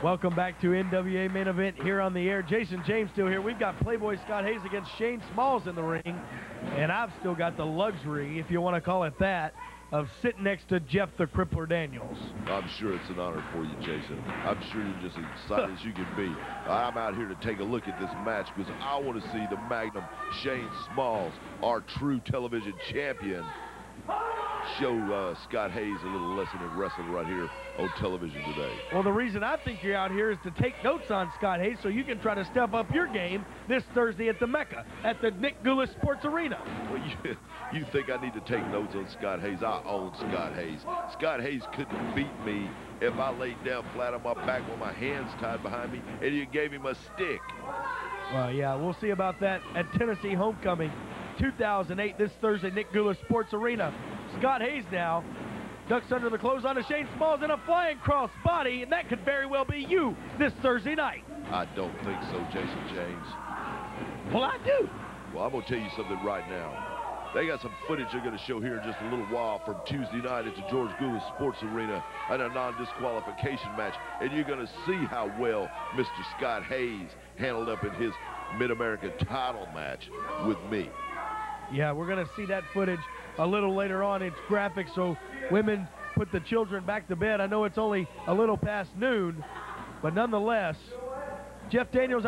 Welcome back to NWA Main Event here on the air. Jason James still here. We've got Playboy Scott Hayes against Shane Smalls in the ring. And I've still got the luxury, if you want to call it that, of sitting next to Jeff the Crippler Daniels. I'm sure it's an honor for you, Jason. I'm sure you're just as excited as you can be. I'm out here to take a look at this match because I want to see the Magnum Shane Smalls, our true television champion, show Scott Hayes a little lesson in wrestling right here on television today. Well, the reason I think you're out here is to take notes on Scott Hayes so you can try to step up your game this Thursday at the Mecca, at the Nick Gulas Sports Arena. Well, you think I need to take notes on Scott Hayes? I own Scott Hayes. Scott Hayes couldn't beat me if I laid down flat on my back with my hands tied behind me and you gave him a stick. Well, yeah, we'll see about that at Tennessee Homecoming 2008 this Thursday, Nick Gulas Sports Arena. Scott Hayes now ducks under the clothesline of Shane Smalls in a flying cross body, and that could very well be you this Thursday night. I don't think so, Jason James. Well, I do. Well, I'm going to tell you something right now. They got some footage they're going to show here in just a little while from Tuesday night at the George Gulas Sports Arena in a non-disqualification match, and you're going to see how well Mr. Scott Hayes handled up in his Mid-America title match with me. Yeah, we're going to see that footage a little later on. It's graphic, so women put the children back to bed. I know it's only a little past noon, but nonetheless, Jeff Daniels,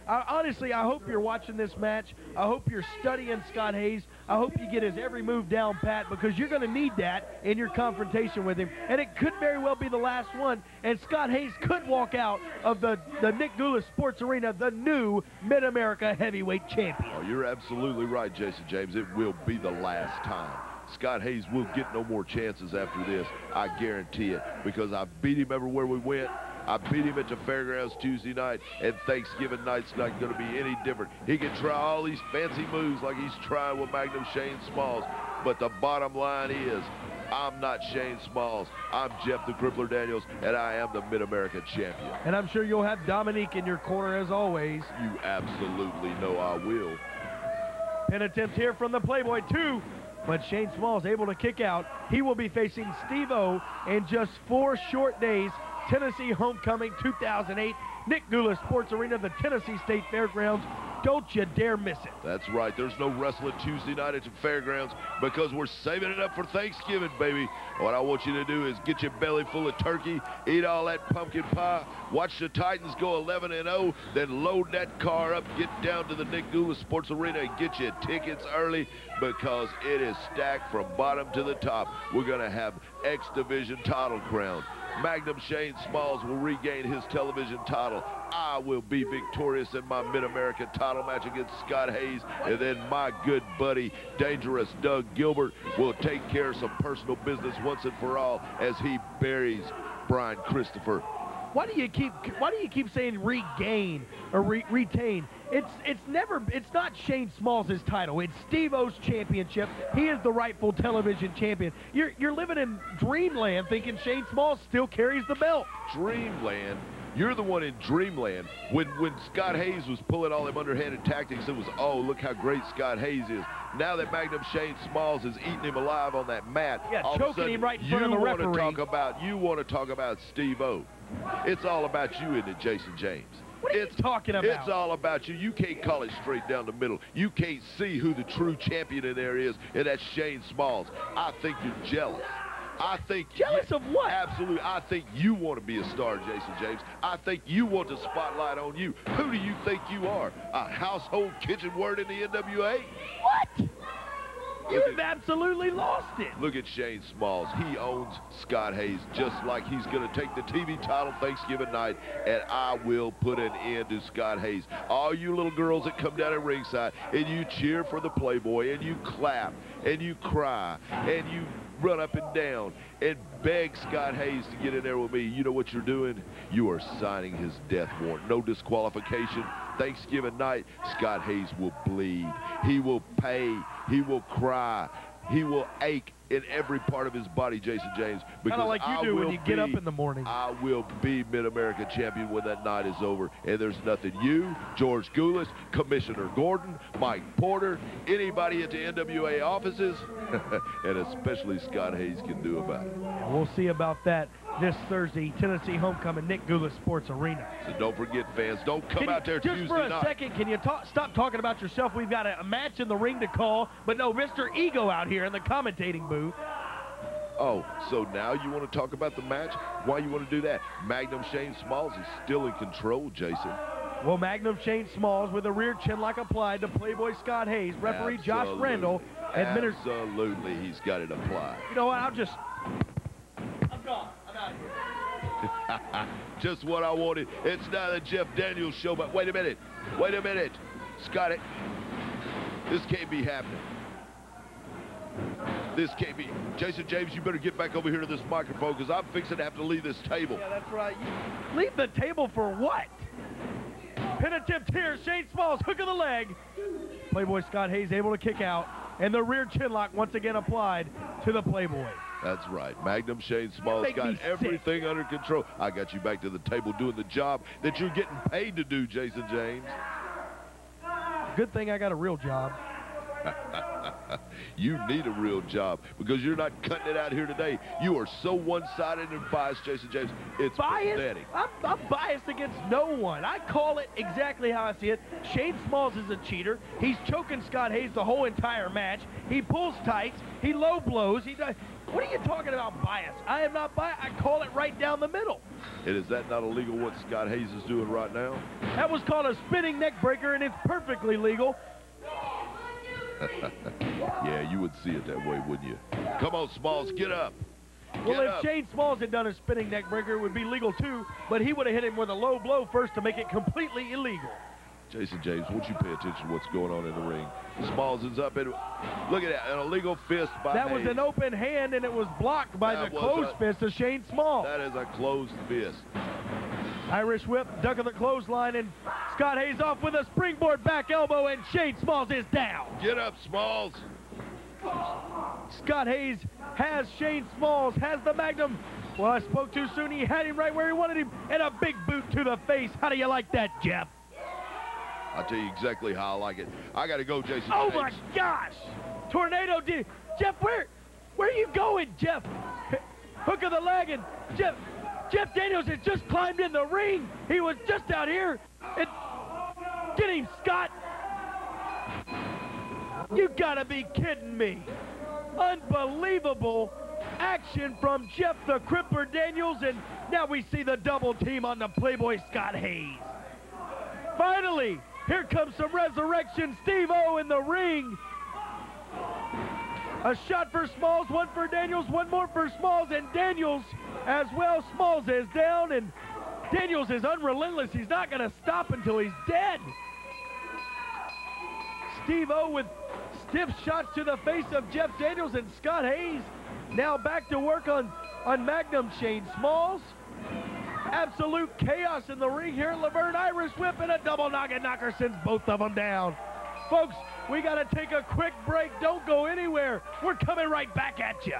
honestly, I hope you're watching this match. I hope you're studying Scott Hayes. I hope you get his every move down pat, because you're going to need that in your confrontation with him. And it could very well be the last one, and Scott Hayes could walk out of the Nick Gulas Sports Arena, the new Mid-America Heavyweight Champion. Oh, you're absolutely right, Jason James. It will be the last time. Scott Hayes will get no more chances after this. I guarantee it, because I beat him everywhere we went. I beat him at the fairgrounds Tuesday night, and Thanksgiving night's not going to be any different. He can try all these fancy moves like he's trying with Magnum Shane Smalls, but the bottom line is, I'm not Shane Smalls. I'm Jeff the Crippler Daniels, and I am the Mid-America champion. And I'm sure you'll have Dominique in your corner as always. You absolutely know I will. Pin attempt here from the Playboy, 2. But Shane Smalls able to kick out. He will be facing Steve-O in just 4 short days. Tennessee Homecoming 2008, Nick Gulas Sports Arena, the Tennessee State Fairgrounds. Don't you dare miss it. That's right. There's no wrestling Tuesday night at the fairgrounds because we're saving it up for Thanksgiving, baby. What I want you to do is get your belly full of turkey, eat all that pumpkin pie, watch the Titans go 11-0, then load that car up, get down to the Nick Gulas Sports Arena and get your tickets early, because it is stacked from bottom to the top. We're going to have X Division title crown. Magnum Shane Smalls will regain his television title. I will be victorious in my Mid-America title match against Scott Hayes, and then my good buddy, Dangerous Doug Gilbert, will take care of some personal business once and for all as he buries Brian Christopher. Why do you keep saying regain or retain? It's not Shane Smalls' title. It's Steve-O's championship. He is the rightful television champion. You're living in dreamland thinking Shane Smalls still carries the belt. Dreamland? You're the one in dreamland. When Scott Hayes was pulling all them underhanded tactics, it was, oh, look how great Scott Hayes is. Now that Magnum Shane Smalls is eating him alive on that mat, yeah, choking him right in front of the referee. You want to talk about Steve-O. It's all about you, isn't it, Jason James? What are you talking about? It's all about you. You can't call it straight down the middle. You can't see who the true champion in there is, and that's Shane Smalls. I think you're jealous. I think jealous of what? Absolutely. I think you want to be a star, Jason James. I think you want the spotlight on you. Who do you think you are? A household kitchen word in the NWA? What? You've absolutely lost it. Look at Shane Smalls. He owns Scott Hayes just like he's going to take the TV title Thanksgiving night, and I will put an end to Scott Hayes. All you little girls that come down at ringside and you cheer for the Playboy and you clap and you cry and you run up and down and beg Scott Hayes to get in there with me, you know what you're doing? You are signing his death warrant. No disqualification. Thanksgiving night, Scott Hayes will bleed. He will pay. He will cry. He will ache in every part of his body, Jason James. Kind of like you do when you get up in the morning. I will be Mid-America champion when that night is over, and there's nothing you, George Goulas, Commissioner Gordon, Mike Porter, anybody at the NWA offices, and especially Scott Hayes can do about it. We'll see about that this Thursday, Tennessee Homecoming, Nick Goulas Sports Arena. So don't forget, fans, don't come out there Tuesday night. Just for a second, can you stop talking about yourself? We've got a match in the ring to call, but no, Mr. Ego out here in the commentating booth. Oh, so now you want to talk about the match? Why you want to do that? Magnum Shane Smalls is still in control, Jason. Well, Magnum Shane Smalls with a rear chin lock applied to Playboy Scott Hayes. Referee Josh Randall administers. Absolutely, he's got it applied. You know what? I'm gone. I'm out of here. Just what I wanted. It's now the Jeff Daniels show, but wait a minute. Wait a minute. Scott, this can't be happening. This can't be. Jason James, you better get back over here to this microphone because I'm fixing to have to leave this table. Yeah, that's right. You leave the table for what? Pin attempt here. Shane Smalls, hook of the leg. Playboy Scott Hayes able to kick out. And the rear chin lock once again applied to the Playboy. That's right. Magnum Shane Smalls got everything under control. I got you back to the table doing the job that you're getting paid to do, Jason James. Good thing I got a real job. You need a real job because you're not cutting it out here today. You are so one-sided and biased, Jason James. It's pathetic. I'm biased against no one. I call it exactly how I see it. Shane Smalls is a cheater. He's choking Scott Hayes the whole entire match. He pulls tights. He low blows. What are you talking about bias? I am not biased. I call it right down the middle. And is that not illegal what Scott Hayes is doing right now? That was called a spinning neck breaker, and it's perfectly legal. Yeah, you would see it that way, wouldn't you? Come on, Smalls, get up. Well, if Shane Smalls had done a spinning neck breaker, it would be legal too, but he would have hit him with a low blow first to make it completely illegal. Jason James, won't you pay attention to what's going on in the ring? Smalls is up, and look at that, an illegal fist by That Hayes. was an open hand, and it was blocked by the closed fist of Shane Smalls. That is a closed fist. Irish whip, duck of the clothesline, and Scott Hayes off with a springboard back elbow, and Shane Smalls is down. Get up, Smalls. Scott Hayes has Shane Smalls, has the Magnum. Well, I spoke too soon. He had him right where he wanted him, and a big boot to the face. How do you like that, Jeff? I'll tell you exactly how I like it. I got to go, Jason. Oh, my gosh. Tornado did. Jeff, where are you going, Jeff? Hook of the leg, and Jeff Daniels has just climbed in the ring. He was just out here. And get him, Scott. You gotta be kidding me. Unbelievable action from Jeff the Crippler Daniels, and now we see the double team on the Playboy Scott Hayes. Finally, here comes some resurrection. Steve-O in the ring. A shot for Smalls, one for Daniels, one more for Smalls, and Daniels as well. Smalls is down, and Daniels is unrelentless. He's not going to stop until he's dead. Steve-O with stiff shots to the face of Jeff Daniels, and Scott Hayes now back to work on Magnum Shane Smalls. Absolute chaos in the ring here at Laverne. Irish whip and a double noggin knocker sends both of them down. Folks, we got to take a quick break. Don't go anywhere. We're coming right back at you.